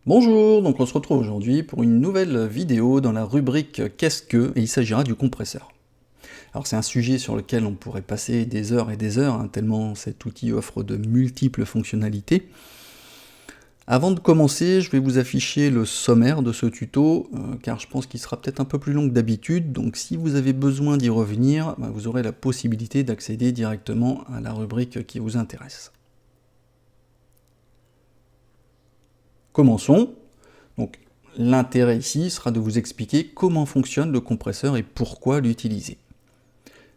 Bonjour, donc on se retrouve aujourd'hui pour une nouvelle vidéo dans la rubrique Qu'est-ce que? Et il s'agira du compresseur. Alors c'est un sujet sur lequel on pourrait passer des heures et des heures, hein, tellement cet outil offre de multiples fonctionnalités. Avant de commencer, je vais vous afficher le sommaire de ce tuto, car je pense qu'il sera peut-être un peu plus long que d'habitude, donc si vous avez besoin d'y revenir, vous aurez la possibilité d'accéder directement à la rubrique qui vous intéresse. Commençons. Donc, l'intérêt ici sera de vous expliquer comment fonctionne le compresseur et pourquoi l'utiliser.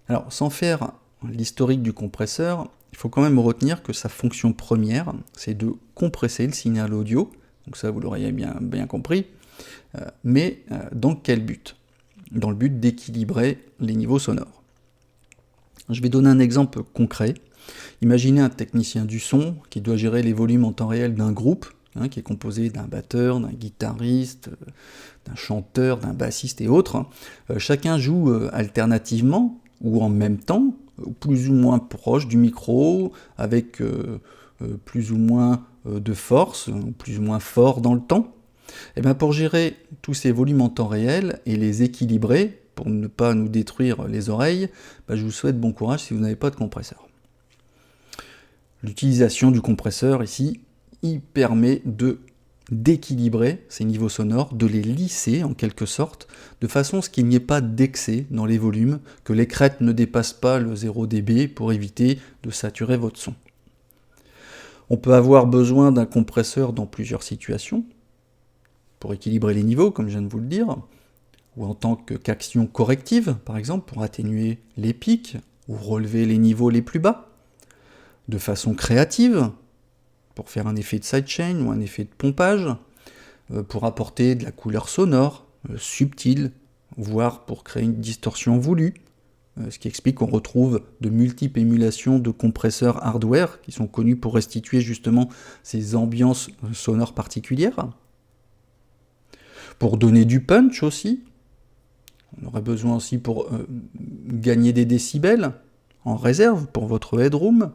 Alors, sans faire l'historique du compresseur, il faut quand même retenir que sa fonction première, c'est de compresser le signal audio, donc ça vous l'auriez bien compris, mais dans quel but? Dans le but d'équilibrer les niveaux sonores. Je vais donner un exemple concret. Imaginez un technicien du son qui doit gérer les volumes en temps réel d'un groupe, qui est composé d'un batteur, d'un guitariste, d'un chanteur, d'un bassiste et autres. Chacun joue alternativement ou en même temps, plus ou moins proche du micro, avec plus ou moins de force, plus ou moins fort dans le temps. Et bien pour gérer tous ces volumes en temps réel et les équilibrer, pour ne pas nous détruire les oreilles, je vous souhaite bon courage si vous n'avez pas de compresseur. L'utilisation du compresseur ici, il permet d'équilibrer ces niveaux sonores, de les lisser en quelque sorte, de façon à ce qu'il n'y ait pas d'excès dans les volumes, que les crêtes ne dépassent pas le 0 dB pour éviter de saturer votre son. On peut avoir besoin d'un compresseur dans plusieurs situations, pour équilibrer les niveaux, comme je viens de vous le dire, ou en tant qu'action corrective, par exemple, pour atténuer les pics ou relever les niveaux les plus bas, de façon créative, pour faire un effet de sidechain ou un effet de pompage, pour apporter de la couleur sonore, subtile, voire pour créer une distorsion voulue, ce qui explique qu'on retrouve de multiples émulations de compresseurs hardware qui sont connus pour restituer justement ces ambiances sonores particulières. Pour donner du punch aussi, on aurait besoin aussi pour gagner des décibels en réserve pour votre headroom,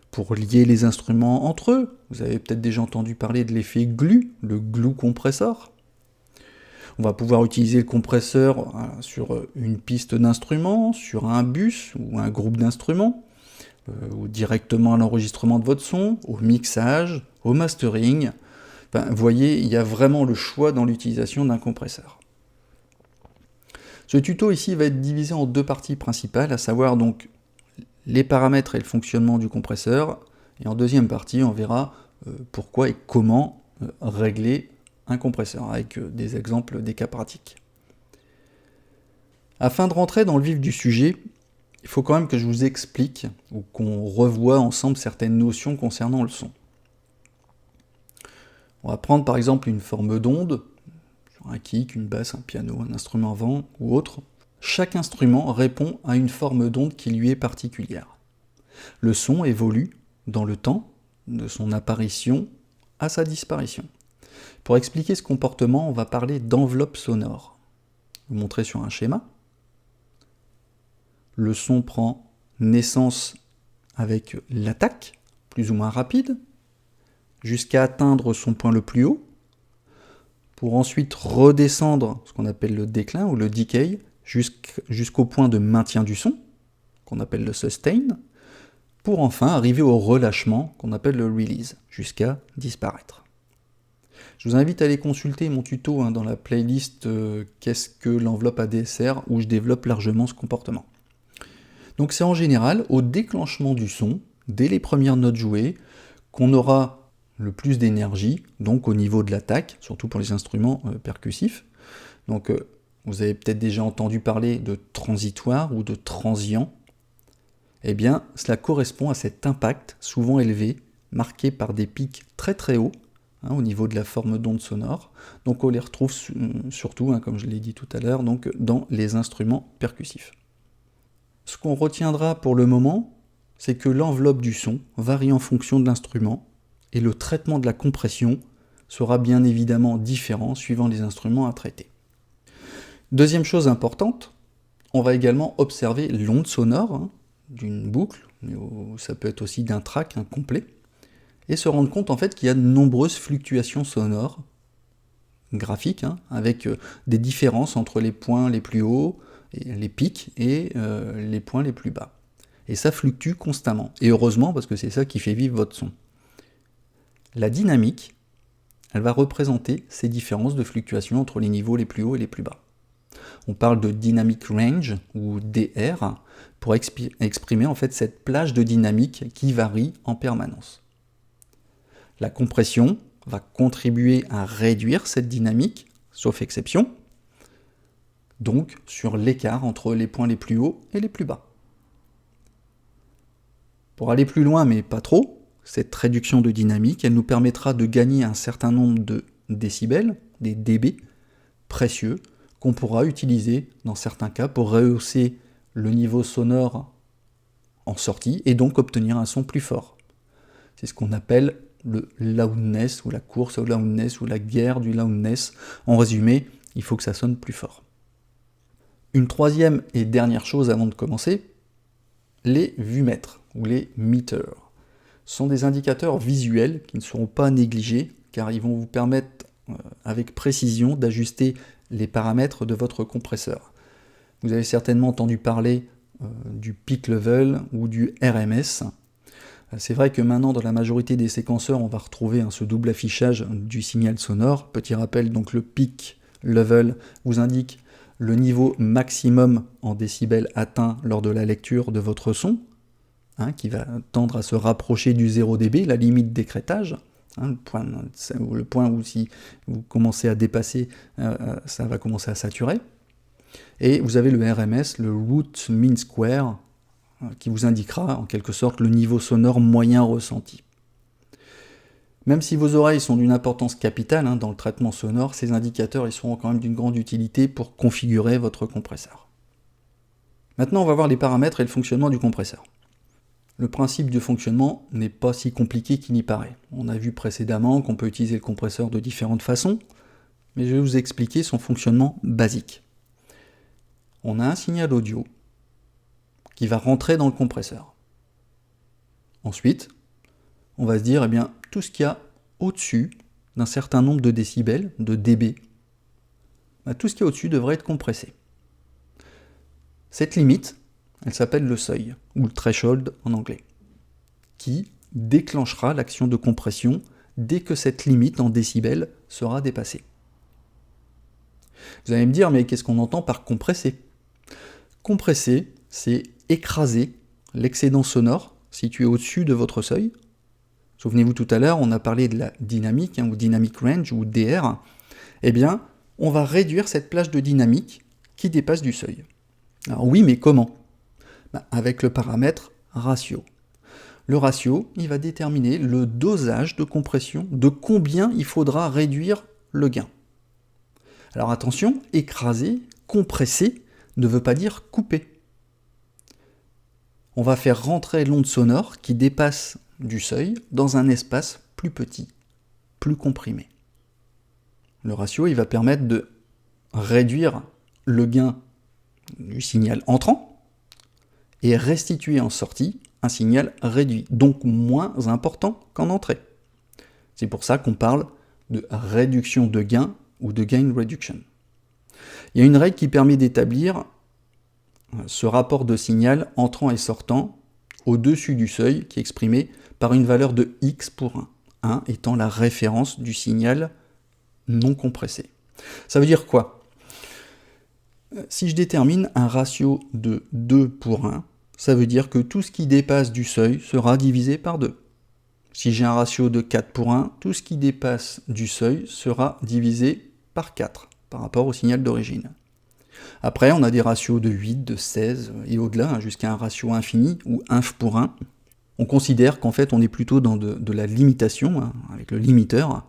pour lier les instruments entre eux. Vous avez peut-être déjà entendu parler de l'effet glue, le glue compressor. On va pouvoir utiliser le compresseur sur une piste d'instruments, sur un bus ou un groupe d'instruments, ou directement à l'enregistrement de votre son, au mixage, au mastering. Vous voyez, il y a vraiment le choix dans l'utilisation d'un compresseur. Ce tuto ici va être divisé en deux parties principales, à savoir donc les paramètres et le fonctionnement du compresseur, et en deuxième partie, on verra pourquoi et comment régler un compresseur, avec des exemples, des cas pratiques. Afin de rentrer dans le vif du sujet, il faut quand même que je vous explique, ou qu'on revoie ensemble certaines notions concernant le son. On va prendre par exemple une forme d'onde, un kick, une basse, un piano, un instrument à vent ou autre. Chaque instrument répond à une forme d'onde qui lui est particulière. Le son évolue dans le temps, de son apparition à sa disparition. Pour expliquer ce comportement, on va parler d'enveloppe sonore. Je vais vous montrer sur un schéma. Le son prend naissance avec l'attaque, plus ou moins rapide, jusqu'à atteindre son point le plus haut, pour ensuite redescendre, ce qu'on appelle le déclin ou le decay, jusqu'au point de maintien du son, qu'on appelle le sustain, pour enfin arriver au relâchement, qu'on appelle le release, jusqu'à disparaître. Je vous invite à aller consulter mon tuto dans la playlist Qu'est-ce que l'enveloppe ADSR, où je développe largement ce comportement. Donc c'est en général au déclenchement du son, dès les premières notes jouées, qu'on aura le plus d'énergie, donc au niveau de l'attaque, surtout pour les instruments percussifs. Donc vous avez peut-être déjà entendu parler de transitoire ou de transient. Eh bien, cela correspond à cet impact souvent élevé, marqué par des pics très très hauts, au niveau de la forme d'onde sonore. Donc on les retrouve surtout, comme je l'ai dit tout à l'heure, donc dans les instruments percussifs. Ce qu'on retiendra pour le moment, c'est que l'enveloppe du son varie en fonction de l'instrument, et le traitement de la compression sera bien évidemment différent suivant les instruments à traiter. Deuxième chose importante, On va également observer l'onde sonore d'une boucle, mais ça peut être aussi d'un track complet, et se rendre compte en fait qu'il y a de nombreuses fluctuations sonores, graphiques, avec des différences entre les points les plus hauts, et les pics, et les points les plus bas. Et ça fluctue constamment. Et heureusement, parce que c'est ça qui fait vivre votre son. La dynamique, elle va représenter ces différences de fluctuation entre les niveaux les plus hauts et les plus bas. On parle de dynamic range, ou DR, pour exprimer en fait cette plage de dynamique qui varie en permanence. La compression va contribuer à réduire cette dynamique, sauf exception, donc sur l'écart entre les points les plus hauts et les plus bas. Pour aller plus loin, mais pas trop, cette réduction de dynamique, elle nous permettra de gagner un certain nombre de décibels, des dB, précieux, qu'on pourra utiliser dans certains cas pour rehausser le niveau sonore en sortie et donc obtenir un son plus fort. C'est ce qu'on appelle le loudness, ou la course au loudness, ou la guerre du loudness. En résumé, il faut que ça sonne plus fort. Une troisième et dernière chose avant de commencer, les vumètres, ou les meters, sont des indicateurs visuels qui ne seront pas négligés, car ils vont vous permettre avec précision d'ajuster les paramètres de votre compresseur. Vous avez certainement entendu parler du peak level ou du RMS. C'est vrai que maintenant, dans la majorité des séquenceurs, on va retrouver ce double affichage du signal sonore. Petit rappel, donc le peak level vous indique le niveau maximum en décibels atteint lors de la lecture de votre son, qui va tendre à se rapprocher du 0 dB, la limite d'écrêtage, le point où si vous commencez à dépasser, ça va commencer à saturer. Et vous avez le RMS, le Root Mean Square, qui vous indiquera en quelque sorte le niveau sonore moyen ressenti. Même si vos oreilles sont d'une importance capitale dans le traitement sonore, ces indicateurs ils seront quand même d'une grande utilité pour configurer votre compresseur. Maintenant, on va voir les paramètres et le fonctionnement du compresseur. Le principe de fonctionnement n'est pas si compliqué qu'il n'y paraît. On a vu précédemment qu'on peut utiliser le compresseur de différentes façons, mais je vais vous expliquer son fonctionnement basique. On a un signal audio qui va rentrer dans le compresseur. Ensuite, on va se dire, tout ce qu'il y a au-dessus d'un certain nombre de décibels, de dB, tout ce qui est au-dessus devrait être compressé. Cette limite, elle s'appelle le seuil, ou le threshold en anglais, qui déclenchera l'action de compression dès que cette limite en décibels sera dépassée. Vous allez me dire, mais qu'est-ce qu'on entend par compresser ? Compresser, c'est écraser l'excédent sonore situé au-dessus de votre seuil. Souvenez-vous, tout à l'heure, on a parlé de la dynamique, ou dynamic range, ou DR. On va réduire cette plage de dynamique qui dépasse du seuil. Alors oui, mais comment ? Avec le paramètre ratio. Le ratio, il va déterminer le dosage de compression, de combien il faudra réduire le gain. Alors attention, écraser, compresser ne veut pas dire couper. On va faire rentrer l'onde sonore qui dépasse du seuil dans un espace plus petit, plus comprimé. Le ratio, il va permettre de réduire le gain du signal entrant et restituer en sortie un signal réduit, donc moins important qu'en entrée. C'est pour ça qu'on parle de réduction de gain ou de gain reduction. Il y a une règle qui permet d'établir ce rapport de signal entrant et sortant au-dessus du seuil qui est exprimé par une valeur de x pour 1, 1 étant la référence du signal non compressé. Ça veut dire quoi ? Si je détermine un ratio de 2 pour 1, ça veut dire que tout ce qui dépasse du seuil sera divisé par 2. Si j'ai un ratio de 4 pour 1, tout ce qui dépasse du seuil sera divisé par 4 par rapport au signal d'origine. Après, on a des ratios de 8, de 16 et au-delà, jusqu'à un ratio infini ou 1 pour 1. On considère qu'en fait, on est plutôt dans de la limitation, avec le limiteur,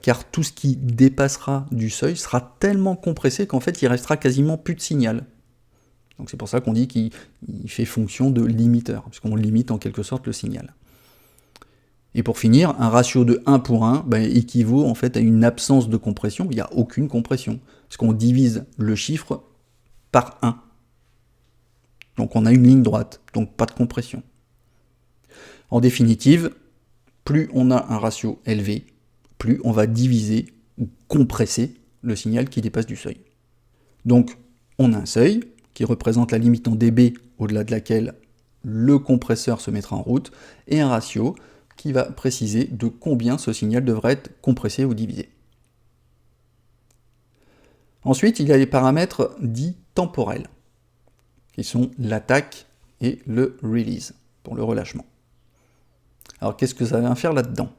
car tout ce qui dépassera du seuil sera tellement compressé qu'en fait, il restera quasiment plus de signal. Donc c'est pour ça qu'on dit qu'il fait fonction de limiteur, puisqu'on limite en quelque sorte le signal. Et pour finir, un ratio de 1 pour 1 équivaut en fait à une absence de compression, il n'y a aucune compression, parce qu'on divise le chiffre par 1. Donc on a une ligne droite, donc pas de compression. En définitive, plus on a un ratio élevé, plus on va diviser ou compresser le signal qui dépasse du seuil. Donc on a un seuil qui représente la limite en dB au-delà de laquelle le compresseur se mettra en route, et un ratio qui va préciser de combien ce signal devrait être compressé ou divisé. Ensuite, il y a les paramètres dits temporels, qui sont l'attaque et le release, pour le relâchement. Alors qu'est-ce que ça vient faire là-dedans?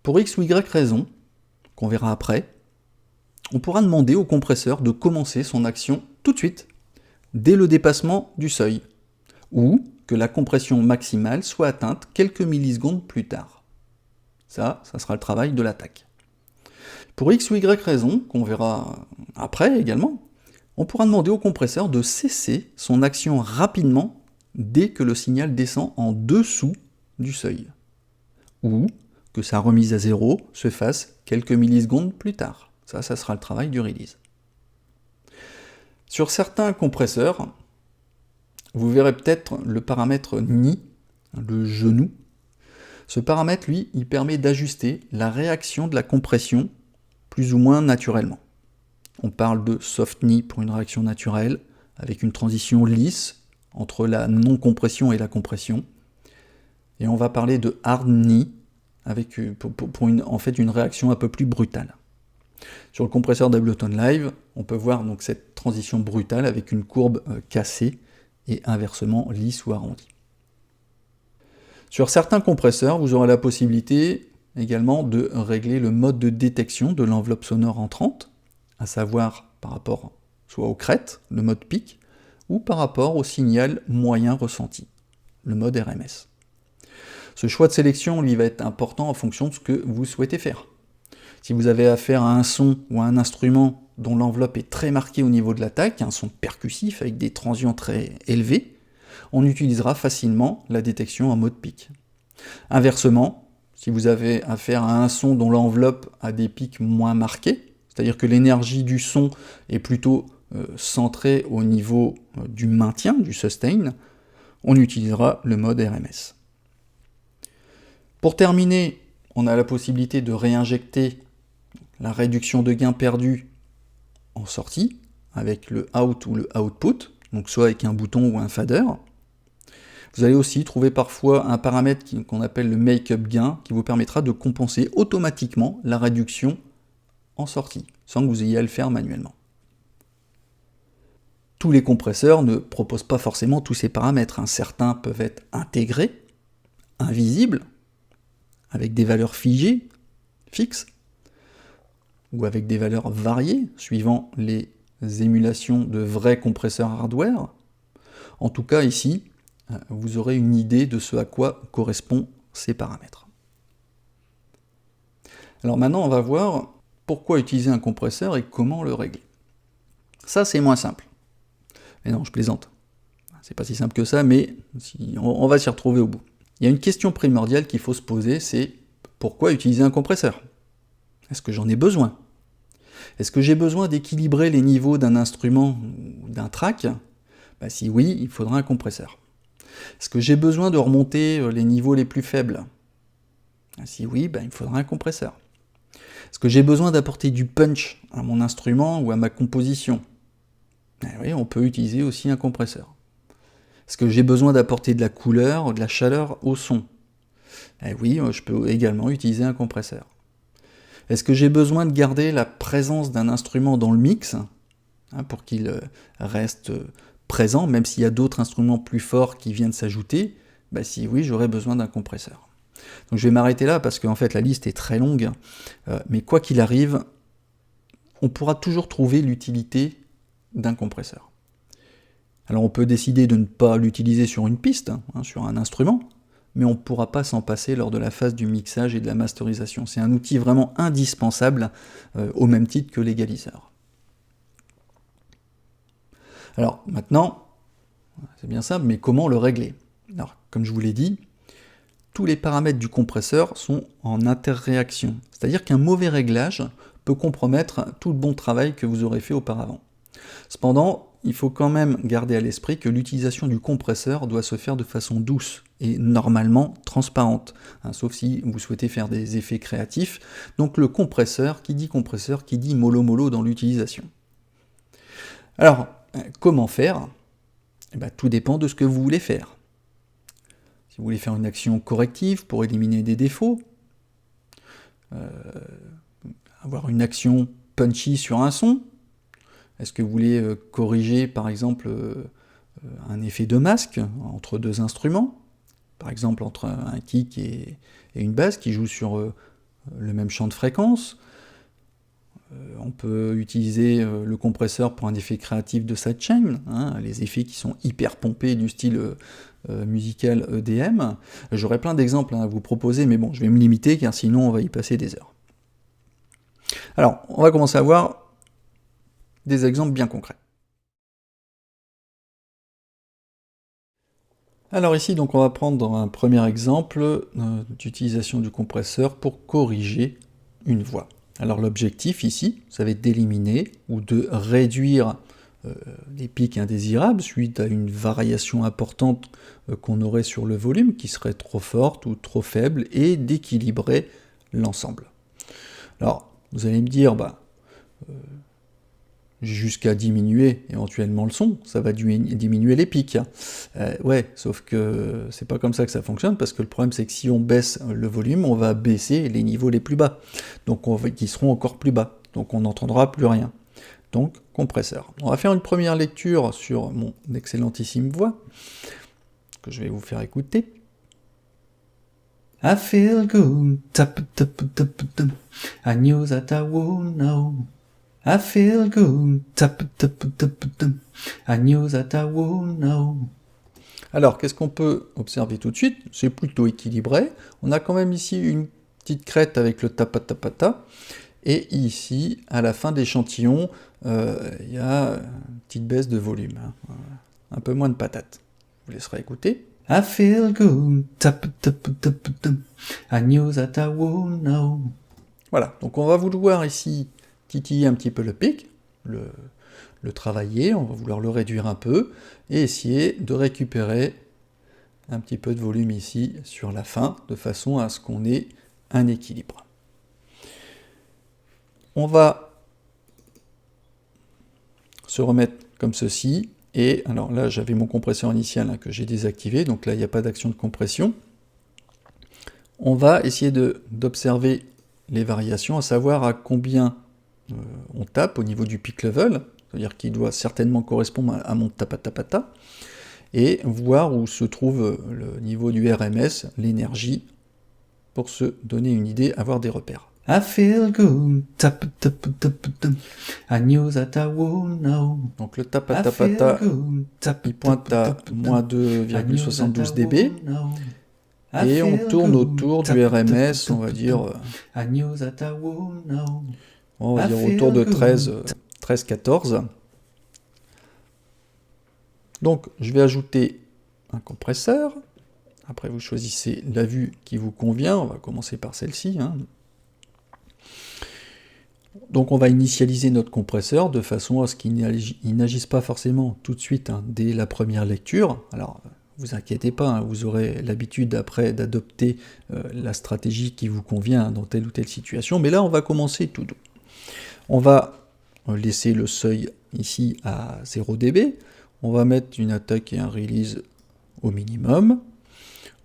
Pour X ou Y raison, qu'on verra après, on pourra demander au compresseur de commencer son action tout de suite, dès le dépassement du seuil, ou que la compression maximale soit atteinte quelques millisecondes plus tard. Ça sera le travail de l'attaque. Pour X ou Y raison, qu'on verra après également, on pourra demander au compresseur de cesser son action rapidement dès que le signal descend en dessous du seuil, ou que sa remise à zéro se fasse quelques millisecondes plus tard. Ça sera le travail du release. Sur certains compresseurs, vous verrez peut-être le paramètre knee, le genou. Ce paramètre, lui, il permet d'ajuster la réaction de la compression plus ou moins naturellement. On parle de soft knee pour une réaction naturelle, avec une transition lisse entre la non-compression et la compression. Et on va parler de hard knee, avec pour une réaction un peu plus brutale. Sur le compresseur d'Ableton Live, on peut voir donc cette transition brutale avec une courbe cassée et inversement lisse ou arrondi. Sur certains compresseurs, vous aurez la possibilité également de régler le mode de détection de l'enveloppe sonore entrante, à savoir par rapport soit aux crêtes, le mode pic, ou par rapport au signal moyen ressenti, le mode RMS. Ce choix de sélection, lui, va être important en fonction de ce que vous souhaitez faire. Si vous avez affaire à un son ou à un instrument dont l'enveloppe est très marquée au niveau de l'attaque, un son percussif avec des transients très élevés, on utilisera facilement la détection en mode pic. Inversement, si vous avez affaire à un son dont l'enveloppe a des pics moins marqués, c'est-à-dire que l'énergie du son est plutôt centrée au niveau du maintien, du sustain, on utilisera le mode RMS. Pour terminer, on a la possibilité de réinjecter la réduction de gain perdu en sortie, avec le out ou le output, donc soit avec un bouton ou un fader. Vous allez aussi trouver parfois un paramètre qu'on appelle le make-up gain, qui vous permettra de compenser automatiquement la réduction en sortie, sans que vous ayez à le faire manuellement. Tous les compresseurs ne proposent pas forcément tous ces paramètres. Certains peuvent être intégrés, invisibles, avec des valeurs figées, fixes, ou avec des valeurs variées, suivant les émulations de vrais compresseurs hardware. En tout cas, ici, vous aurez une idée de ce à quoi correspondent ces paramètres. Alors maintenant, on va voir pourquoi utiliser un compresseur et comment le régler. Ça, c'est moins simple. Mais non, je plaisante. C'est pas si simple que ça, mais on va s'y retrouver au bout. Il y a une question primordiale qu'il faut se poser, c'est pourquoi utiliser un compresseur? Est-ce que j'en ai besoin? Est-ce que j'ai besoin d'équilibrer les niveaux d'un instrument ou d'un track? Si oui, il faudra un compresseur. Est-ce que j'ai besoin de remonter les niveaux les plus faibles? Si oui, il faudra un compresseur. Est-ce que j'ai besoin d'apporter du punch à mon instrument ou à ma composition? Oui, on peut utiliser aussi un compresseur. Est-ce que j'ai besoin d'apporter de la couleur, de la chaleur au son? Oui, je peux également utiliser un compresseur. Est-ce que j'ai besoin de garder la présence d'un instrument dans le mix pour qu'il reste présent, même s'il y a d'autres instruments plus forts qui viennent s'ajouter? Si oui, j'aurai besoin d'un compresseur. Donc je vais m'arrêter là parce qu'en fait la liste est très longue, mais quoi qu'il arrive, on pourra toujours trouver l'utilité d'un compresseur. Alors on peut décider de ne pas l'utiliser sur une piste, sur un instrument, mais on ne pourra pas s'en passer lors de la phase du mixage et de la masterisation. C'est un outil vraiment indispensable, au même titre que l'égaliseur. Alors maintenant, c'est bien simple, mais comment le régler? Alors, comme je vous l'ai dit, tous les paramètres du compresseur sont en interréaction, c'est-à-dire qu'un mauvais réglage peut compromettre tout le bon travail que vous aurez fait auparavant. Cependant, il faut quand même garder à l'esprit que l'utilisation du compresseur doit se faire de façon douce et normalement transparente, hein, sauf si vous souhaitez faire des effets créatifs. Donc le compresseur qui dit mollo-mollo dans l'utilisation. Alors, comment faire? Eh bien, tout dépend de ce que vous voulez faire. Si vous voulez faire une action corrective pour éliminer des défauts, avoir une action punchy sur un son, est-ce que vous voulez corriger par exemple un effet de masque entre deux instruments, par exemple entre un kick et une basse qui jouent sur le même champ de fréquence? On peut utiliser le compresseur pour un effet créatif de sidechain, hein, les effets qui sont hyper pompés du style musical EDM. J'aurais plein d'exemples à vous proposer, mais bon, je vais me limiter car sinon on va y passer des heures. Alors, on va commencer à voir des exemples bien concrets. Alors ici, donc, on va prendre un premier exemple d'utilisation du compresseur pour corriger une voix. Alors l'objectif ici, ça va être d'éliminer ou de réduire les pics indésirables suite à une variation importante qu'on aurait sur le volume, qui serait trop forte ou trop faible, et d'équilibrer l'ensemble. Alors, vous allez me dire, jusqu'à diminuer éventuellement le son, ça va diminuer les pics. Ouais, sauf que c'est pas comme ça que ça fonctionne, parce que le problème c'est que si on baisse le volume, on va baisser les niveaux les plus bas, donc qui seront encore plus bas, donc on n'entendra plus rien. Donc, compresseur. On va faire une première lecture sur mon excellentissime voix, que je vais vous faire écouter. I feel good, tap tap tap tap, I knew that I would know. I feel good, tap tap tap tap, I knew that I would know. Alors, qu'est-ce qu'on peut observer tout de suite? C'est plutôt équilibré. On a quand même ici une petite crête avec le tapatapata. Et ici, à la fin de l'échantillon, il y a une petite baisse de volume. Hein. Un peu moins de patate. Je vous laisserai écouter. I feel good, tap tap tap tap, I knew that I would know. Voilà, donc on va vouloir ici titiller un petit peu le pic, le travailler, on va vouloir le réduire un peu, et essayer de récupérer un petit peu de volume ici sur la fin, de façon à ce qu'on ait un équilibre. On va se remettre comme ceci, et alors là j'avais mon compresseur initial hein, que j'ai désactivé, donc là il n'y a pas d'action de compression. On va essayer d'observer les variations, à savoir à combien on tape au niveau du peak level, c'est-à-dire qu'il doit certainement correspondre à mon tapatapata, et voir où se trouve le niveau du RMS, l'énergie, pour se donner une idée, avoir des repères. I feel good, tap tap tap tap, I knew that I would know. Donc le tapatapata, il pointe à moins 2,72 dB, et on tourne autour du RMS, on va dire autour de 13-14. Donc je vais ajouter un compresseur. Après vous choisissez la vue qui vous convient, on va commencer par celle-ci. Hein. Donc on va initialiser notre compresseur de façon à ce qu'il n'agisse pas forcément tout de suite hein, dès la première lecture. Alors vous inquiétez pas, hein, vous aurez l'habitude après d'adopter la stratégie qui vous convient dans telle ou telle situation, mais là on va commencer tout doux. On va laisser le seuil ici à 0 dB, on va mettre une attaque et un release au minimum,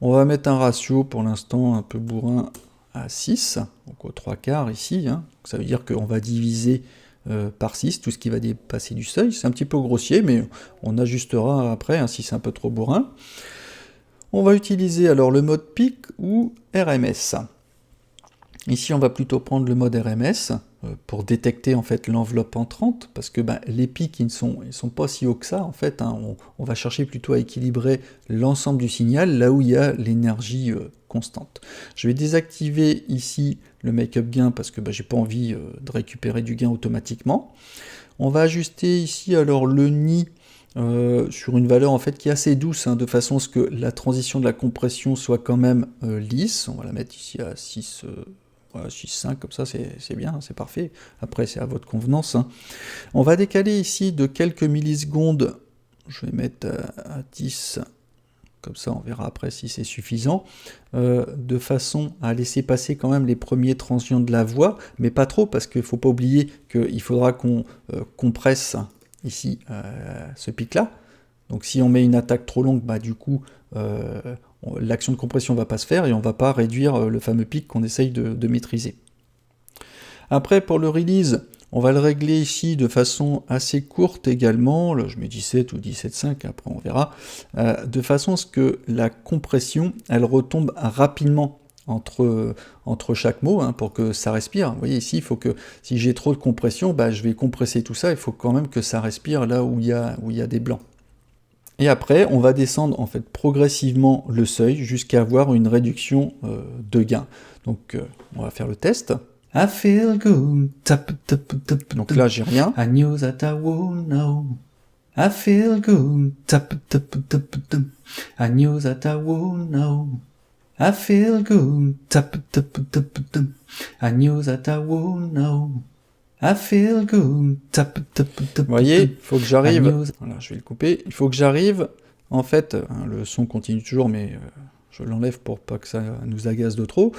on va mettre un ratio pour l'instant un peu bourrin à 6, donc aux 3/4 ici, hein. Donc ça veut dire qu'on va diviser par 6 tout ce qui va dépasser du seuil, c'est un petit peu grossier, mais on ajustera après hein, si c'est un peu trop bourrin. On va utiliser alors le mode pic ou RMS. Ici on va plutôt prendre le mode RMS pour détecter en fait l'enveloppe entrante, parce que les pics ils sont pas si hauts que ça en fait, hein. On va chercher plutôt à équilibrer l'ensemble du signal là où il y a l'énergie constante. Je vais désactiver ici le make-up gain parce que j'ai pas envie de récupérer du gain automatiquement. On va ajuster ici alors le nid sur une valeur en fait qui est assez douce, hein, de façon à ce que la transition de la compression soit quand même lisse. On va la mettre ici à 6 Voilà, 6,5 comme ça, c'est bien, c'est parfait. Après, c'est à votre convenance, hein. On va décaler ici de quelques millisecondes. Je vais mettre à 10, comme ça on verra après si c'est suffisant, de façon à laisser passer quand même les premiers transients de la voix, mais pas trop, parce qu'il ne faut pas oublier qu'il faudra qu'on compresse ici ce pic-là. Donc si on met une attaque trop longue, bah, du coup, l'action de compression ne va pas se faire et on ne va pas réduire le fameux pic qu'on essaye de maîtriser. Après, pour le release, on va le régler ici de façon assez courte également, là je mets 17 ou 17,5, après on verra, de façon à ce que la compression, elle retombe rapidement entre chaque mot, hein, pour que ça respire. Vous voyez ici, il faut que, si j'ai trop de compression, bah, je vais compresser tout ça, il faut quand même que ça respire là où il y a des blancs. Et après, on va descendre en fait progressivement le seuil jusqu'à avoir une réduction de gain. Donc on va faire le test. I feel good. Donc là, j'ai rien. I knew that I would know. I feel good. I knew that I would know. I feel good. I knew that I would know. I feel good. Vous voyez, il faut que j'arrive. Voilà, je vais le couper. Il faut que j'arrive. En fait, le son continue toujours, mais je l'enlève pour pas que ça nous agace de trop.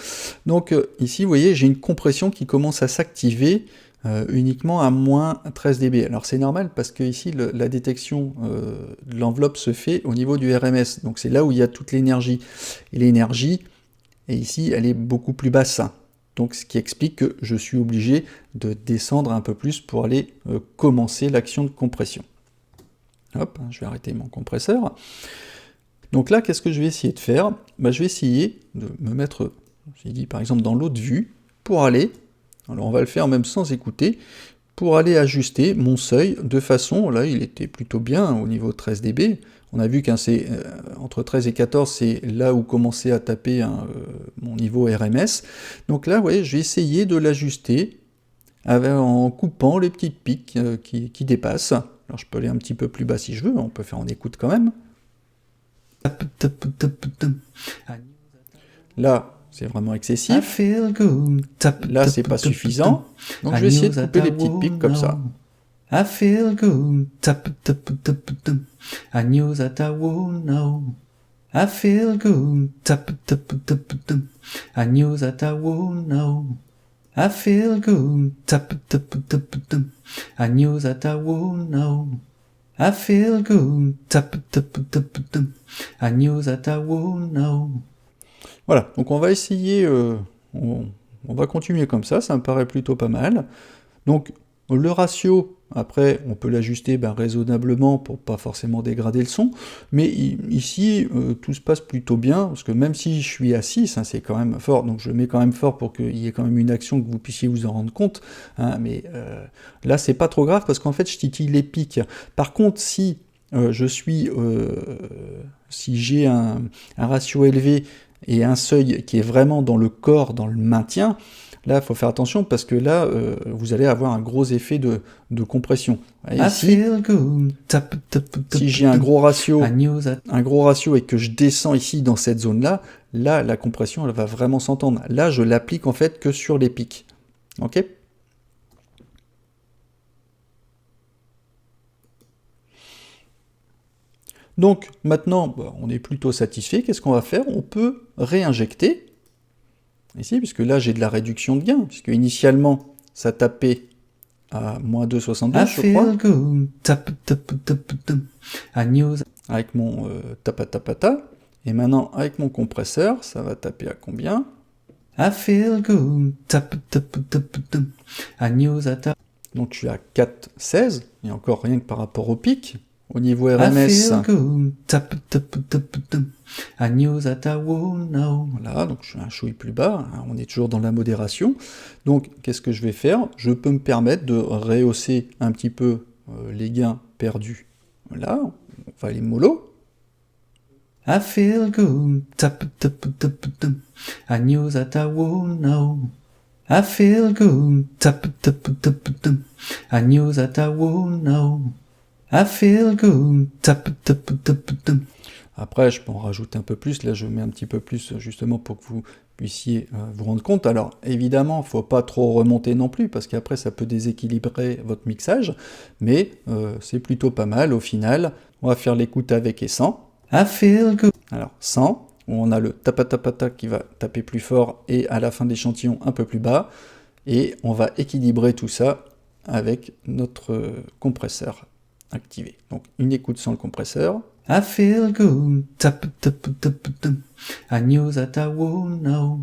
Donc ici, vous voyez, j'ai une compression qui commence à s'activer uniquement à moins 13 dB. Alors c'est normal parce que ici, la détection de l'enveloppe se fait au niveau du RMS. Donc c'est là où il y a toute l'énergie. Et l'énergie, et ici, elle est beaucoup plus basse. Donc ce qui explique que je suis obligé de descendre un peu plus pour aller commencer l'action de compression. Hop, je vais arrêter mon compresseur. Donc là, qu'est-ce que je vais essayer de faire? Je vais essayer de me mettre, j'ai dit par exemple dans l'autre vue, pour aller, alors on va le faire même sans écouter, pour aller ajuster mon seuil de façon, là il était plutôt bien au niveau de 13 dB, on a vu qu'entre 13 et 14, c'est là où commençait à taper mon niveau RMS. Donc là, vous voyez, je vais essayer de l'ajuster en coupant les petites pics qui dépassent. Alors je peux aller un petit peu plus bas si je veux, on peut faire en écoute quand même. Là, c'est vraiment excessif. Là, c'est pas suffisant. Donc je vais essayer de couper les petites pics comme ça. I feel good. I knew that I would know. I feel good. I knew that I would know. I feel good. I knew that I would know. I feel good. I knew that I would know. Voilà, donc on va essayer, on va continuer comme ça me paraît plutôt pas mal. Donc le ratio, après, on peut l'ajuster raisonnablement pour pas forcément dégrader le son, mais ici, tout se passe plutôt bien, parce que même si je suis à 6, hein, c'est quand même fort, donc je mets quand même fort pour qu'il y ait quand même une action que vous puissiez vous en rendre compte, hein, mais là, c'est pas trop grave, parce qu'en fait, je titille les pics. Par contre, si si j'ai un ratio élevé et un seuil qui est vraiment dans le corps, dans le maintien, là, il faut faire attention parce que là, vous allez avoir un gros effet de compression. Voyez, ici, si j'ai un gros ratio et que je descends ici dans cette zone-là, là, la compression, elle va vraiment s'entendre. Là, je l'applique en fait que sur les pics. Ok ? Donc, maintenant, on est plutôt satisfait. Qu'est-ce qu'on va faire? On peut réinjecter. Ici, puisque là j'ai de la réduction de gain, puisque initialement ça tapait à moins 2,72 je crois. Avec mon tapatapata, et maintenant avec mon compresseur, ça va taper à combien? Donc je suis à 4,16, et encore rien que par rapport au pic. Au niveau RMS, voilà, donc je suis un chouille plus bas, hein, on est toujours dans la modération. Donc, qu'est-ce que je vais faire? Je peux me permettre de rehausser un petit peu les gains perdus. Là, on va aller mollo. I feel good. I knew that I would know. I feel good. I knew that I would know. I feel good. Après, je peux en rajouter un peu plus. Là, je mets un petit peu plus justement pour que vous puissiez vous rendre compte. Alors, évidemment, il ne faut pas trop remonter non plus, parce qu'après, ça peut déséquilibrer votre mixage. Mais c'est plutôt pas mal au final. On va faire l'écoute avec et sans. I feel good. Alors, sans, où on a le tapa-tapa-ta qui va taper plus fort et à la fin de l'échantillon un peu plus bas. Et on va équilibrer tout ça avec notre compresseur activé. Donc, une écoute sans le compresseur. I feel good, tap tap tap tap. I knew that I would know.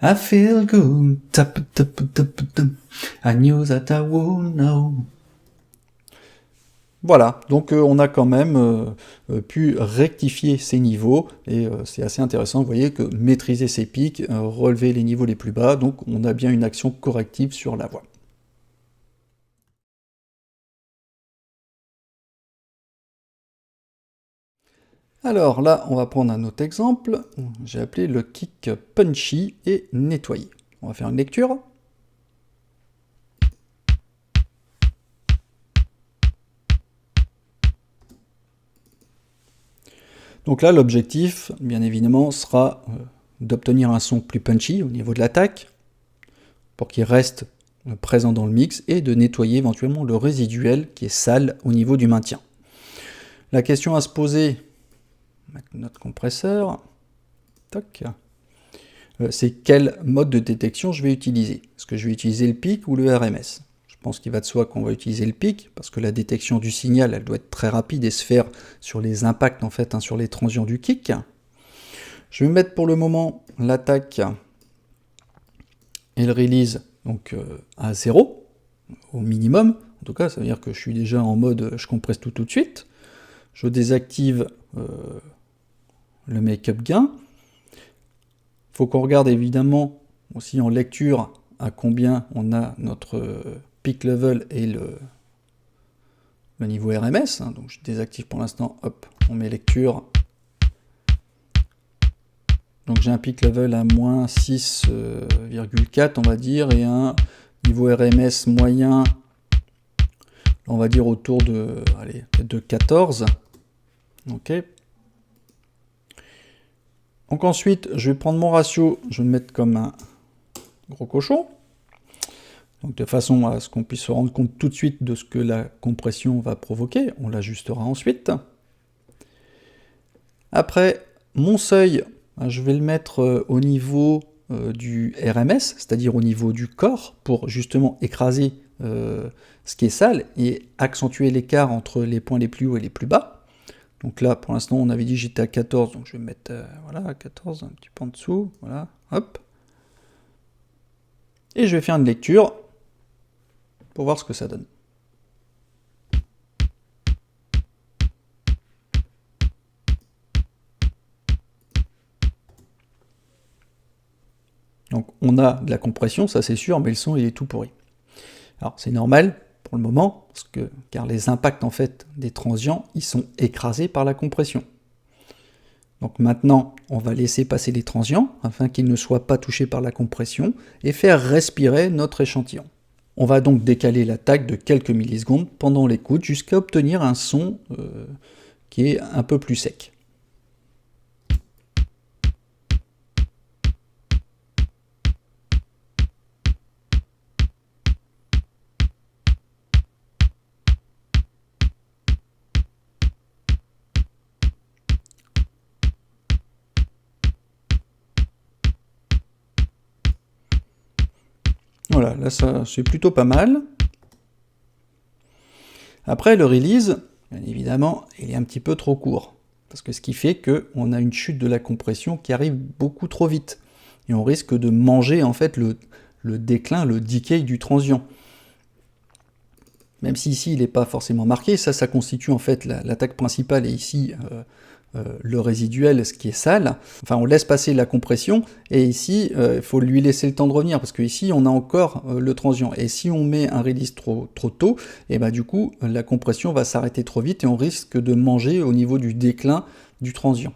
I feel good, tap tap tap tap. I knew that I would know. Voilà, donc on a quand même pu rectifier ces niveaux, et c'est assez intéressant, vous voyez que maîtriser ces pics, relever les niveaux les plus bas, donc on a bien une action corrective sur la voix. Alors là, on va prendre un autre exemple, j'ai appelé le kick punchy et nettoyé. On va faire une lecture. Donc là, l'objectif, bien évidemment, sera d'obtenir un son plus punchy au niveau de l'attaque, pour qu'il reste présent dans le mix, et de nettoyer éventuellement le résiduel qui est sale au niveau du maintien. La question à se poser, avec notre compresseur, c'est quel mode de détection je vais utiliser. Est-ce que je vais utiliser le pic ou le RMS? Je pense qu'il va de soi qu'on va utiliser le pic, parce que la détection du signal, elle doit être très rapide et se faire sur les impacts, en fait, sur les transients du kick. Je vais mettre pour le moment l'attaque et le release donc, à 0, au minimum. En tout cas, ça veut dire que je suis déjà en mode je compresse tout de suite. Je désactive le make-up gain. Il faut qu'on regarde évidemment aussi en lecture à combien on a notre peak level et le niveau RMS. Donc je désactive pour l'instant, hop, on met lecture. Donc j'ai un peak level à moins 6,4 on va dire, et un niveau RMS moyen, on va dire autour de, allez, peut-être de 14. Ok. Donc ensuite, je vais prendre mon ratio, je vais le mettre comme un gros cochon. Donc de façon à ce qu'on puisse se rendre compte tout de suite de ce que la compression va provoquer. On l'ajustera ensuite. Après, mon seuil, je vais le mettre au niveau du RMS, c'est-à-dire au niveau du corps, pour justement écraser ce qui est sale et accentuer l'écart entre les points les plus hauts et les plus bas. Donc là, pour l'instant, on avait dit j'étais à 14, donc je vais mettre voilà, à 14, un petit peu en dessous, voilà, hop. Et je vais faire une lecture pour voir ce que ça donne. Donc on a de la compression, ça c'est sûr, mais le son il est tout pourri. Alors c'est normal pour le moment, car les impacts en fait des transients, ils sont écrasés par la compression. Donc maintenant, on va laisser passer les transients, afin qu'ils ne soient pas touchés par la compression, et faire respirer notre échantillon. On va donc décaler l'attaque de quelques millisecondes pendant l'écoute, jusqu'à obtenir un son qui est un peu plus sec. Voilà, là ça c'est plutôt pas mal. Après le release, bien évidemment, il est un petit peu trop court. Parce que ce qui fait qu'on a une chute de la compression qui arrive beaucoup trop vite. Et on risque de manger en fait le déclin, le decay du transient. Même si ici il n'est pas forcément marqué, ça constitue en fait l'attaque principale, et ici le résiduel, ce qui est sale. Enfin, on laisse passer la compression, et ici, il faut lui laisser le temps de revenir, parce qu'ici, on a encore le transient. Et si on met un release trop tôt, et ben du coup, la compression va s'arrêter trop vite, et on risque de manger au niveau du déclin du transient.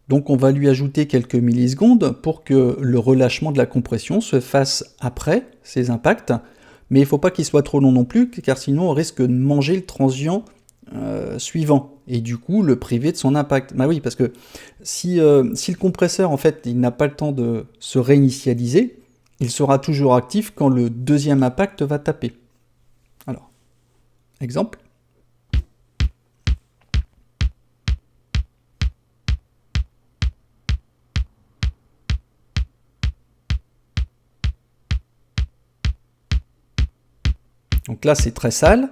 Donc on va lui ajouter quelques millisecondes pour que le relâchement de la compression se fasse après ces impacts, mais il ne faut pas qu'il soit trop long non plus, car sinon on risque de manger le transient suivant. et du coup le priver de son impact. Bah oui, parce que si le compresseur, en fait, il n'a pas le temps de se réinitialiser, il sera toujours actif quand le deuxième impact va taper. Alors, exemple. Donc là, c'est très sale.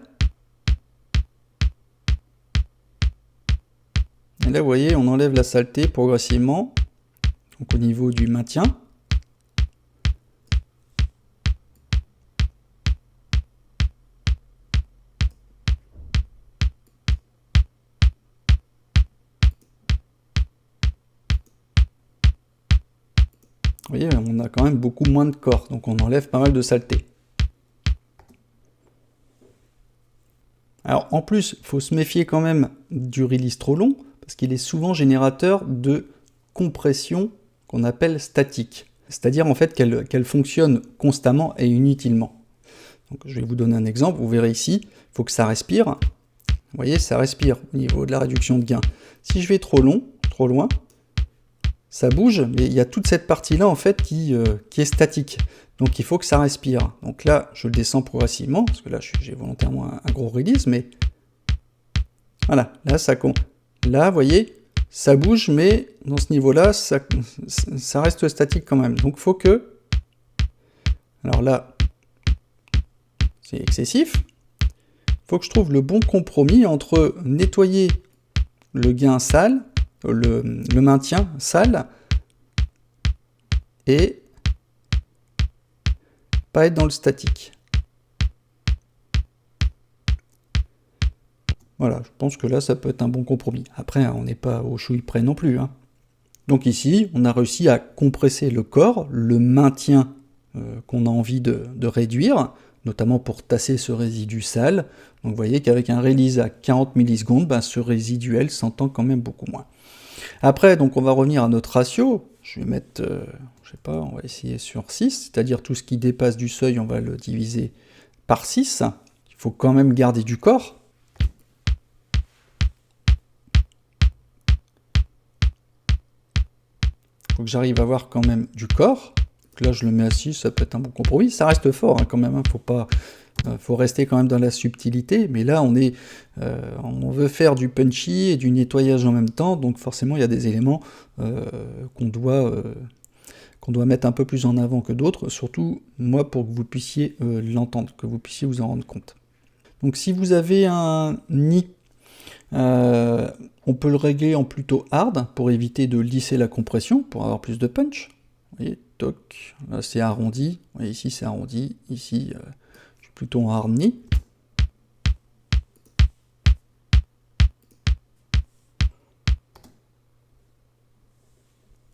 Et là, vous voyez, on enlève la saleté progressivement, donc au niveau du maintien. Vous voyez, on a quand même beaucoup moins de corps, donc on enlève pas mal de saleté. Alors en plus, il faut se méfier quand même du release trop long, parce qu'il est souvent générateur de compression qu'on appelle statique. C'est-à-dire en fait qu'elle fonctionne constamment et inutilement. Donc, je vais vous donner un exemple, vous verrez ici, il faut que ça respire. Vous voyez, ça respire au niveau de la réduction de gain. Si je vais trop loin, ça bouge, mais il y a toute cette partie-là en fait qui est statique. Donc il faut que ça respire. Donc là, je le descends progressivement, parce que là, j'ai volontairement un gros release, mais voilà, là, ça compte. Là, vous voyez, ça bouge, mais dans ce niveau-là, ça reste statique quand même. Donc il faut que... Alors là, c'est excessif. Il faut que je trouve le bon compromis entre nettoyer le gain sale, le maintien sale, et pas être dans le statique. Voilà, je pense que là, ça peut être un bon compromis. Après, on n'est pas au chouille près non plus. Donc ici, on a réussi à compresser le corps, le maintien qu'on a envie de réduire, notamment pour tasser ce résidu sale. Donc vous voyez qu'avec un release à 40 millisecondes, ben, ce résiduel s'entend quand même beaucoup moins. Après, donc on va revenir à notre ratio. Je vais mettre, je sais pas, on va essayer sur 6, c'est-à-dire tout ce qui dépasse du seuil, on va le diviser par 6. Il faut quand même garder du corps. Il faut que j'arrive à avoir quand même du corps. Donc là, je le mets à 6, ça peut être un bon compromis. Ça reste fort quand même, faut rester quand même dans la subtilité, mais là on veut faire du punchy et du nettoyage en même temps, donc forcément il y a des éléments qu'on doit mettre un peu plus en avant que d'autres, surtout moi pour que vous puissiez l'entendre, que vous puissiez vous en rendre compte. Donc si vous avez un nid, on peut le régler en plutôt hard pour éviter de lisser la compression, pour avoir plus de punch. Vous voyez, toc, là c'est arrondi, vous voyez, ici c'est arrondi, ici je suis plutôt en hard nid.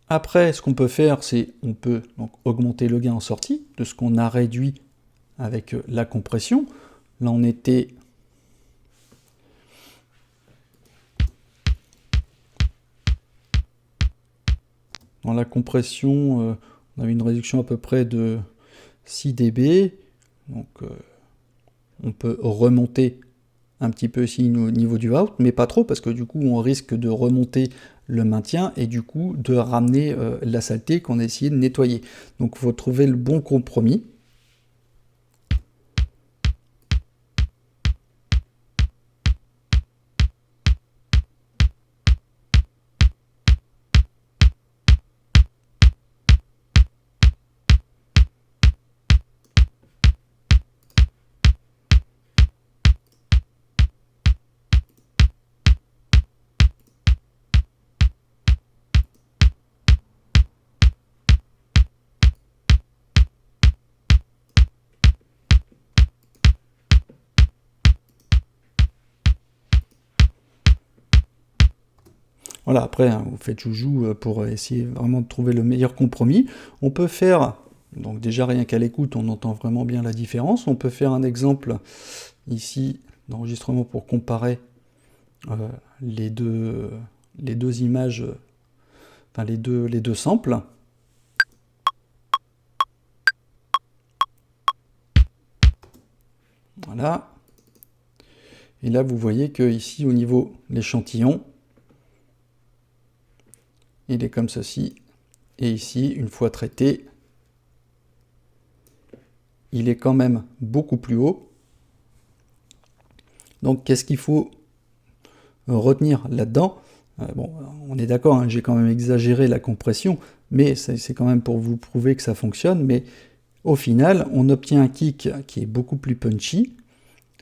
Après, ce qu'on peut faire, c'est on peut donc augmenter le gain en sortie de ce qu'on a réduit avec la compression. Là, on était dans la compression, on avait une réduction à peu près de 6 dB. Donc, on peut remonter un petit peu ici au niveau du out, mais pas trop, parce que du coup, on risque de remonter le maintien et du coup de ramener la saleté qu'on a essayé de nettoyer. Donc, il faut trouver le bon compromis. Voilà, après, vous faites joujou pour essayer vraiment de trouver le meilleur compromis. On peut faire, donc déjà rien qu'à l'écoute, on entend vraiment bien la différence. On peut faire un exemple ici d'enregistrement pour comparer les deux images, enfin les deux samples. Voilà. Et là, vous voyez que ici, au niveau de l'échantillon, il est comme ceci. Et ici, une fois traité, il est quand même beaucoup plus haut. Donc, qu'est-ce qu'il faut retenir là-dedans? Bon, on est d'accord, hein, j'ai quand même exagéré la compression, mais c'est quand même pour vous prouver que ça fonctionne. Mais au final, on obtient un kick qui est beaucoup plus punchy,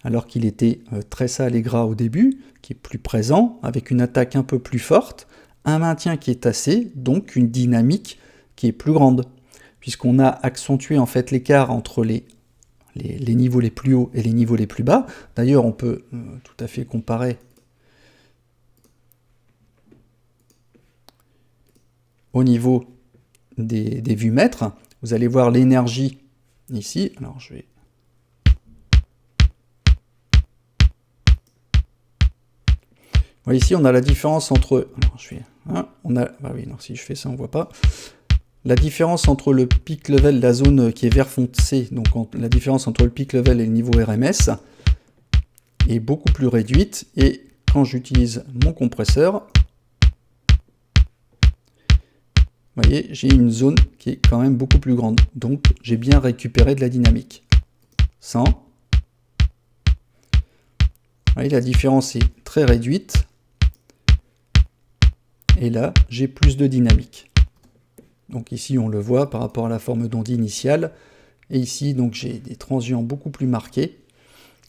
alors qu'il était très sale et gras au début, qui est plus présent, avec une attaque un peu plus forte, un maintien qui est tassé, donc une dynamique qui est plus grande, puisqu'on a accentué en fait l'écart entre les niveaux les plus hauts et les niveaux les plus bas. D'ailleurs, on peut tout à fait comparer au niveau des vues-mètres. Vous allez voir l'énergie ici. Alors, je vais... Vous voyez ici, on a la différence entre... Alors, je vais... Hein, on a... Bah oui, non, si je fais ça, on ne voit pas. La différence entre le peak level, la zone qui est vert foncé, donc la différence entre le peak level et le niveau RMS, est beaucoup plus réduite. Et quand j'utilise mon compresseur, vous voyez, j'ai une zone qui est quand même beaucoup plus grande. Donc, j'ai bien récupéré de la dynamique. 100. Vous voyez, la différence est très réduite. Et là, j'ai plus de dynamique. Donc ici, on le voit par rapport à la forme d'onde initiale. Et ici, donc j'ai des transients beaucoup plus marqués.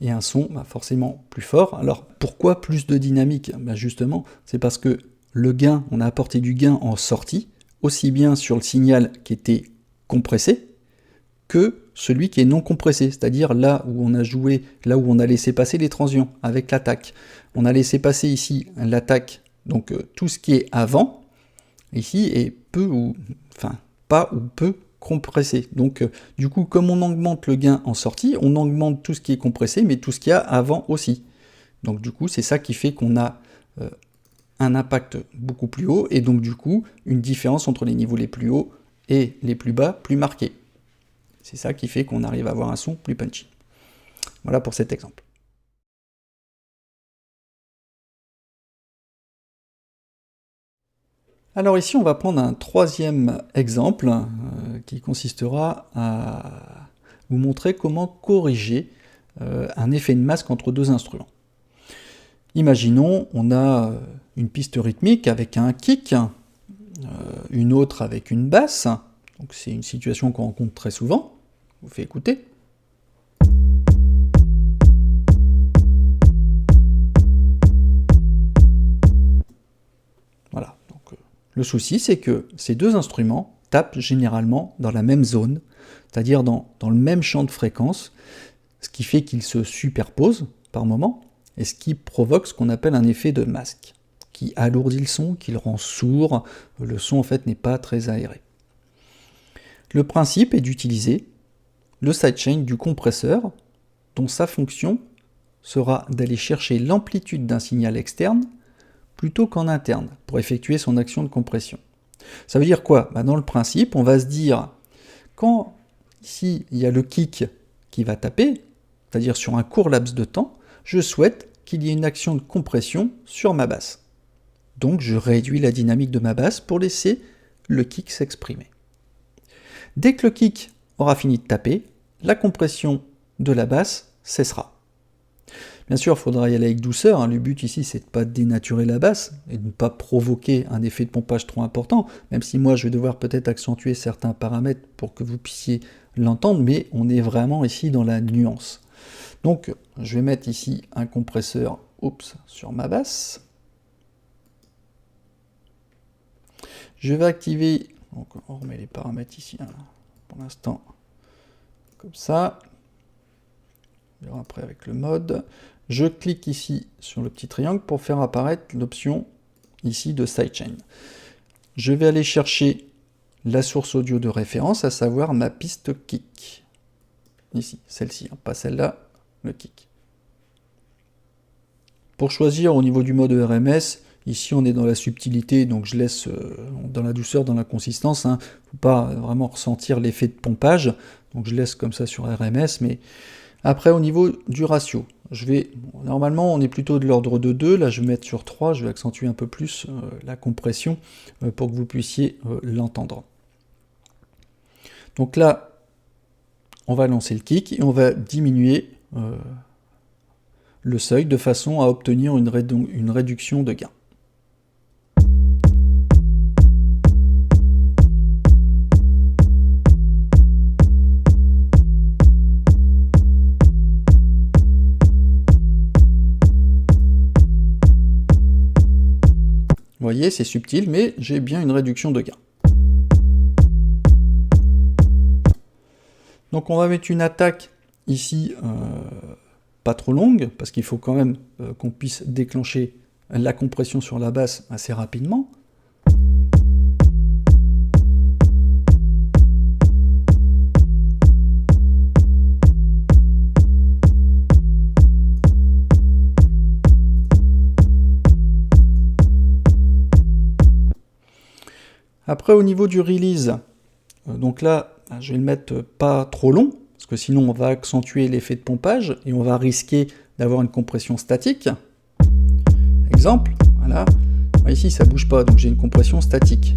Et un son forcément plus fort. Alors, pourquoi plus de dynamique? Justement, c'est parce que le gain, on a apporté du gain en sortie, aussi bien sur le signal qui était compressé, que celui qui est non compressé, c'est-à-dire là où on a joué, là où on a laissé passer les transients avec l'attaque. On a laissé passer ici l'attaque, donc tout ce qui est avant, ici est peu ou, enfin, pas ou peu compressé. Donc du coup, comme on augmente le gain en sortie, on augmente tout ce qui est compressé, mais tout ce qu'il y a avant aussi. Donc du coup, c'est ça qui fait qu'on a un impact beaucoup plus haut, et donc du coup, une différence entre les niveaux les plus hauts et les plus bas plus marquée. C'est ça qui fait qu'on arrive à avoir un son plus punchy. Voilà pour cet exemple. Alors ici, on va prendre un troisième exemple qui consistera à vous montrer comment corriger un effet de masque entre deux instruments. Imaginons, on a une piste rythmique avec un kick, une autre avec une basse. Donc c'est une situation qu'on rencontre très souvent. Je vous fais écouter. Voilà. Donc, le souci, c'est que ces deux instruments tapent généralement dans la même zone, c'est-à-dire dans le même champ de fréquence, ce qui fait qu'ils se superposent par moment, et ce qui provoque ce qu'on appelle un effet de masque, qui alourdit le son, qui le rend sourd. Le son, en fait, n'est pas très aéré. Le principe est d'utiliser le sidechain du compresseur, dont sa fonction sera d'aller chercher l'amplitude d'un signal externe plutôt qu'en interne, pour effectuer son action de compression. Ça veut dire quoi? Dans le principe, on va se dire, quand ici il y a le kick qui va taper, c'est-à-dire sur un court laps de temps, je souhaite qu'il y ait une action de compression sur ma basse. Donc je réduis la dynamique de ma basse pour laisser le kick s'exprimer. Dès que le kick aura fini de taper, la compression de la basse cessera. Bien sûr, il faudra y aller avec douceur. Le but ici, c'est de ne pas dénaturer la basse et de ne pas provoquer un effet de pompage trop important, même si moi, je vais devoir peut-être accentuer certains paramètres pour que vous puissiez l'entendre, mais on est vraiment ici dans la nuance. Donc, je vais mettre ici un compresseur sur ma basse. Je vais activer, donc on remet les paramètres ici, pour l'instant, comme ça. On verra après avec le mode. Je clique ici sur le petit triangle pour faire apparaître l'option ici de sidechain. Je vais aller chercher la source audio de référence, à savoir ma piste kick. Ici, celle-ci, pas celle-là, le kick. Pour choisir au niveau du mode RMS, ici on est dans la subtilité, donc je laisse dans la douceur, dans la consistance. Faut pas vraiment ressentir l'effet de pompage, donc je laisse comme ça sur RMS, mais Après, au niveau du ratio, normalement, on est plutôt de l'ordre de 2. Là, je vais mettre sur 3. Je vais accentuer un peu plus la compression pour que vous puissiez l'entendre. Donc là, on va lancer le kick et on va diminuer le seuil de façon à obtenir une réduction de gain. Vous voyez, c'est subtil, mais j'ai bien une réduction de gain. Donc on va mettre une attaque ici, pas trop longue, parce qu'il faut quand même qu'on puisse déclencher la compression sur la basse assez rapidement. Après, au niveau du release, donc là, je vais le mettre pas trop long, parce que sinon on va accentuer l'effet de pompage et on va risquer d'avoir une compression statique. Exemple, voilà. Ici, ça bouge pas, donc j'ai une compression statique.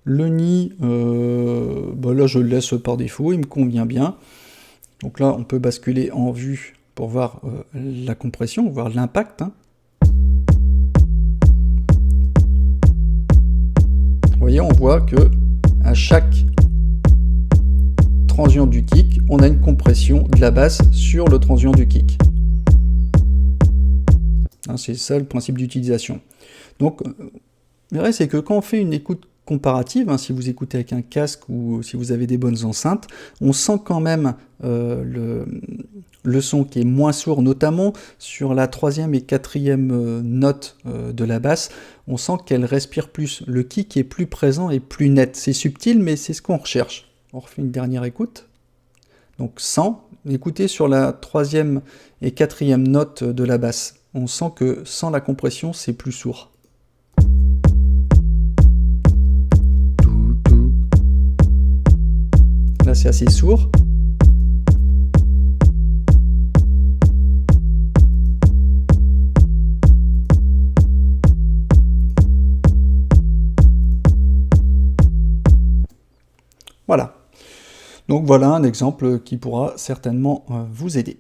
Le nid, là je le laisse par défaut, il me convient bien. Donc là on peut basculer en vue pour voir la compression, voir l'impact. Vous voyez, on voit que à chaque transient du kick, on a une compression de la basse sur le transient du kick. C'est ça le principe d'utilisation. Donc, le vrai, c'est que quand on fait une écoute comparative, si vous écoutez avec un casque ou si vous avez des bonnes enceintes, on sent quand même le son qui est moins sourd, notamment sur la 3e et 4e note de la basse, on sent qu'elle respire plus. Le kick est plus présent et plus net. C'est subtil, mais c'est ce qu'on recherche. On refait une dernière écoute. Donc 100, écoutez sur la 3e et 4e note de la basse. On sent que sans la compression, c'est plus sourd. Là, c'est assez sourd. Voilà. Donc voilà un exemple qui pourra certainement vous aider.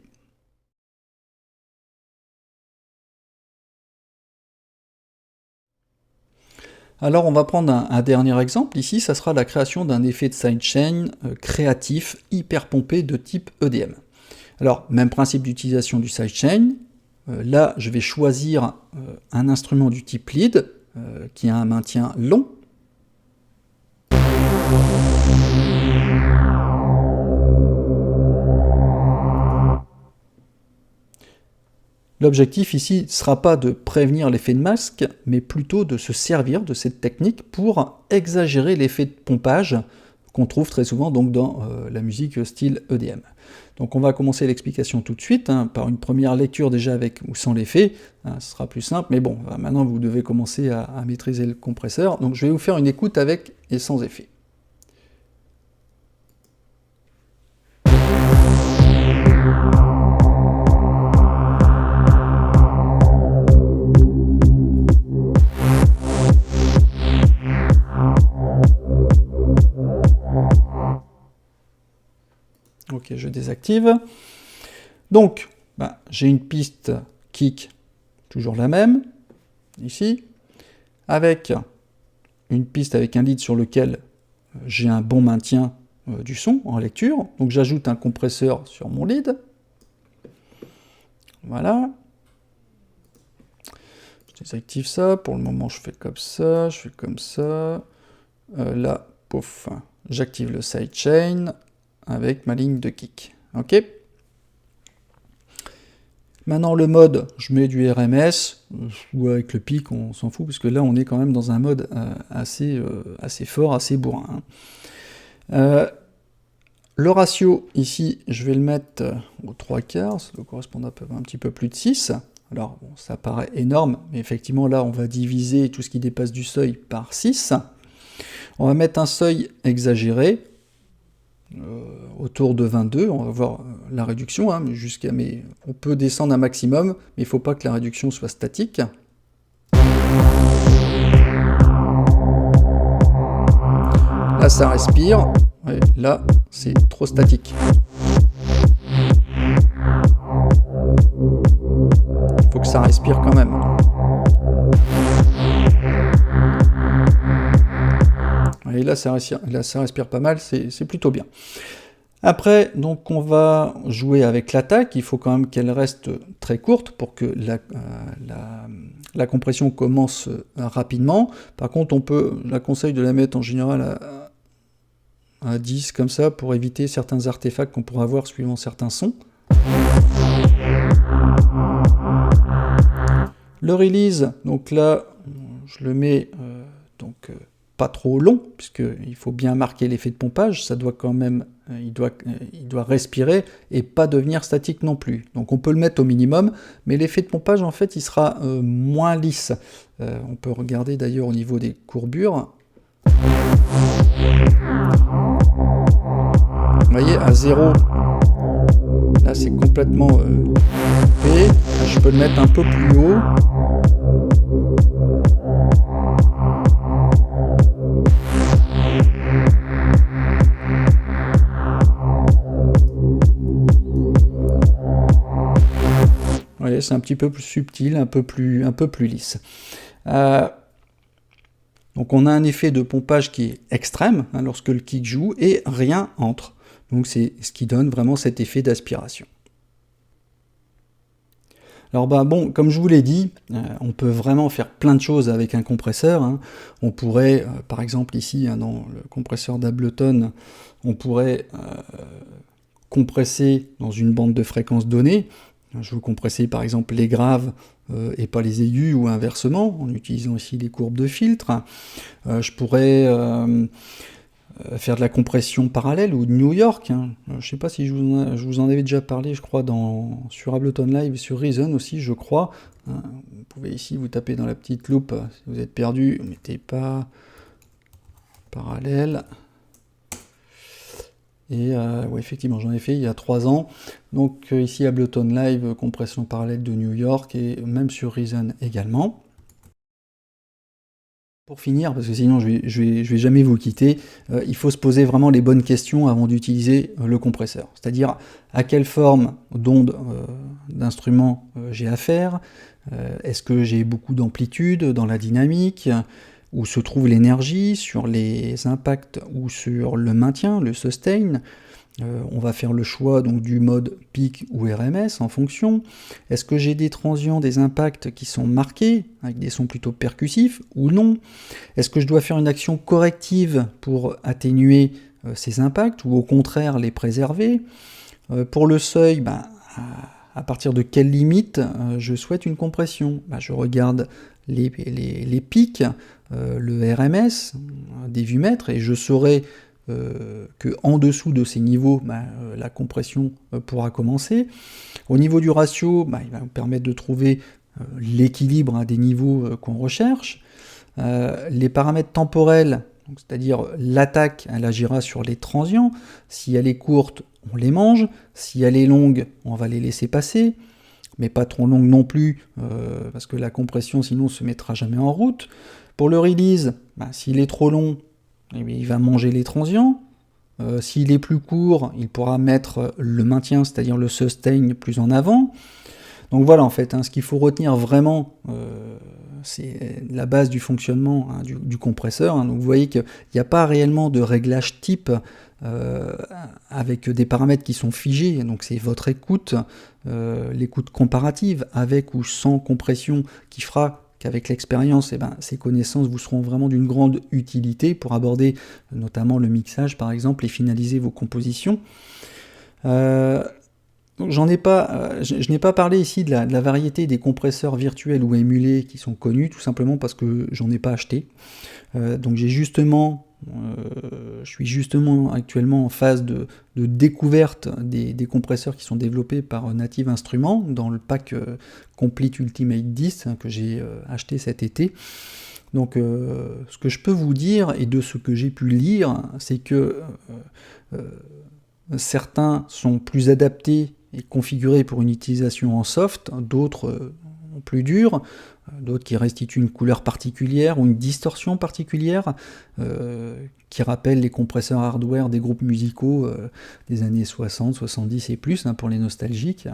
Alors on va prendre un dernier exemple, ici ça sera la création d'un effet de sidechain créatif, hyper pompé de type EDM. Alors même principe d'utilisation du sidechain, là je vais choisir un instrument du type lead, qui a un maintien long. L'objectif ici ne sera pas de prévenir l'effet de masque, mais plutôt de se servir de cette technique pour exagérer l'effet de pompage qu'on trouve très souvent donc, dans la musique style EDM. Donc on va commencer l'explication tout de suite, par une première lecture déjà avec ou sans l'effet, ce sera plus simple, mais bon, maintenant vous devez commencer à maîtriser le compresseur, donc je vais vous faire une écoute avec et sans effet. Ok, je désactive. Donc, j'ai une piste kick, toujours la même, ici, avec une piste avec un lead sur lequel j'ai un bon maintien du son en lecture. Donc j'ajoute un compresseur sur mon lead. Voilà. Je désactive ça. Pour le moment, je fais comme ça, je fais comme ça. Là, pouf, j'active le sidechain avec ma ligne de kick. Ok. Maintenant le mode, je mets du RMS, ou avec le pic, on s'en fout, parce que là on est quand même dans un mode assez fort, assez bourrin. Hein. Le ratio, ici, je vais le mettre aux 3/4, ça doit correspondre à un petit peu plus de 6. Alors, bon, ça paraît énorme, mais effectivement, là, on va diviser tout ce qui dépasse du seuil par 6. On va mettre un seuil exagéré, autour de 22, on va voir la réduction, hein, mais on peut descendre un maximum, mais il ne faut pas que la réduction soit statique. Là, ça respire, ouais, là, c'est trop statique. Il faut que ça respire quand même. Et là, ça respire pas mal, c'est plutôt bien. Après, donc, on va jouer avec l'attaque. Il faut quand même qu'elle reste très courte pour que la compression commence rapidement. Par contre, je la conseille de la mettre en général à 10, comme ça, pour éviter certains artefacts qu'on pourra avoir suivant certains sons. Le release, donc là, je le mets pas trop long, puisqu'il faut bien marquer l'effet de pompage, ça doit quand même, il doit respirer et pas devenir statique non plus. Donc on peut le mettre au minimum, mais l'effet de pompage, en fait, il sera moins lisse. On peut regarder d'ailleurs au niveau des courbures. Vous voyez, à 0, là c'est complètement coupé. Là, je peux le mettre un peu plus haut. Voyez, c'est un petit peu plus subtil, un peu plus lisse. Donc on a un effet de pompage qui est extrême hein, lorsque le kick joue et rien entre. Donc c'est ce qui donne vraiment cet effet d'aspiration. Alors bon, comme je vous l'ai dit, on peut vraiment faire plein de choses avec un compresseur. Hein. On pourrait, par exemple ici, hein, dans le compresseur d'Ableton, on pourrait compresser dans une bande de fréquences donnée. Je veux compresser par exemple les graves et pas les aigus ou inversement, en utilisant ici les courbes de filtre. Je pourrais faire de la compression parallèle ou de New York. Hein. Je ne sais pas si je vous en avais déjà parlé, je crois, sur Ableton Live, sur Reason aussi, je crois. Hein. Vous pouvez ici vous taper dans la petite loupe, si vous êtes perdu, mettez pas parallèle. Et ouais, effectivement, j'en ai fait il y a 3 ans. Donc ici, Ableton Live, compression parallèle de New York, et même sur Reason également. Pour finir, parce que sinon je vais jamais vous quitter, il faut se poser vraiment les bonnes questions avant d'utiliser le compresseur. C'est-à-dire, à quelle forme d'onde d'instrument j'ai affaire, est-ce que j'ai beaucoup d'amplitude dans la dynamique, où se trouve l'énergie, sur les impacts ou sur le maintien, le sustain. On va faire le choix donc du mode pic ou RMS en fonction. Est-ce que j'ai des transients, des impacts qui sont marqués, avec des sons plutôt percussifs ou non? Est-ce que je dois faire une action corrective pour atténuer ces impacts ou au contraire les préserver? Pour le seuil, à partir de quelle limite je souhaite une compression? Je regarde les pics, le RMS des vues-mètres, et je saurai que en dessous de ces niveaux, la compression pourra commencer. Au niveau du ratio, il va nous permettre de trouver l'équilibre à des niveaux qu'on recherche. Les paramètres temporels, c'est-à-dire l'attaque, elle agira sur les transients. Si elle est courte, on les mange. Si elle est longue, on va les laisser passer. Mais pas trop longue non plus, parce que la compression sinon se mettra jamais en route. Pour le release, s'il est trop long, il va manger les transients. S'il est plus court, il pourra mettre le maintien, c'est-à-dire le sustain plus en avant. Donc voilà, en fait, ce qu'il faut retenir vraiment, c'est la base du fonctionnement du compresseur. Donc vous voyez qu'il n'y a pas réellement de réglage type avec des paramètres qui sont figés. Donc c'est votre écoute, l'écoute comparative avec ou sans compression qui fera qu'avec l'expérience, ces connaissances vous seront vraiment d'une grande utilité pour aborder notamment le mixage par exemple et finaliser vos compositions. Donc j'en ai pas, je n'ai pas parlé ici de la variété des compresseurs virtuels ou émulés qui sont connus, tout simplement parce que j'en ai pas acheté. Donc je suis justement actuellement en phase de découverte des compresseurs qui sont développés par Native Instruments dans le pack Complete Ultimate 10 que j'ai acheté cet été. Donc ce que je peux vous dire, et de ce que j'ai pu lire, c'est que certains sont plus adaptés et configurés pour une utilisation en soft, d'autres plus durs, d'autres qui restituent une couleur particulière ou une distorsion particulière, qui rappellent les compresseurs hardware des groupes musicaux des années 60, 70 et plus, pour les nostalgiques.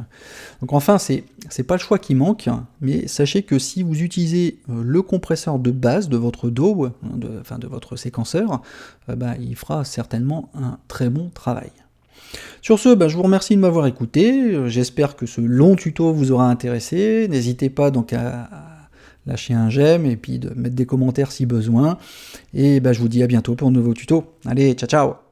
Donc enfin, c'est pas le choix qui manque, mais sachez que si vous utilisez le compresseur de base de votre DAW, de votre séquenceur, il fera certainement un très bon travail. Sur ce, je vous remercie de m'avoir écouté, j'espère que ce long tuto vous aura intéressé, n'hésitez pas donc à lâcher un j'aime et puis de mettre des commentaires si besoin, et je vous dis à bientôt pour un nouveau tuto. Allez, ciao ciao!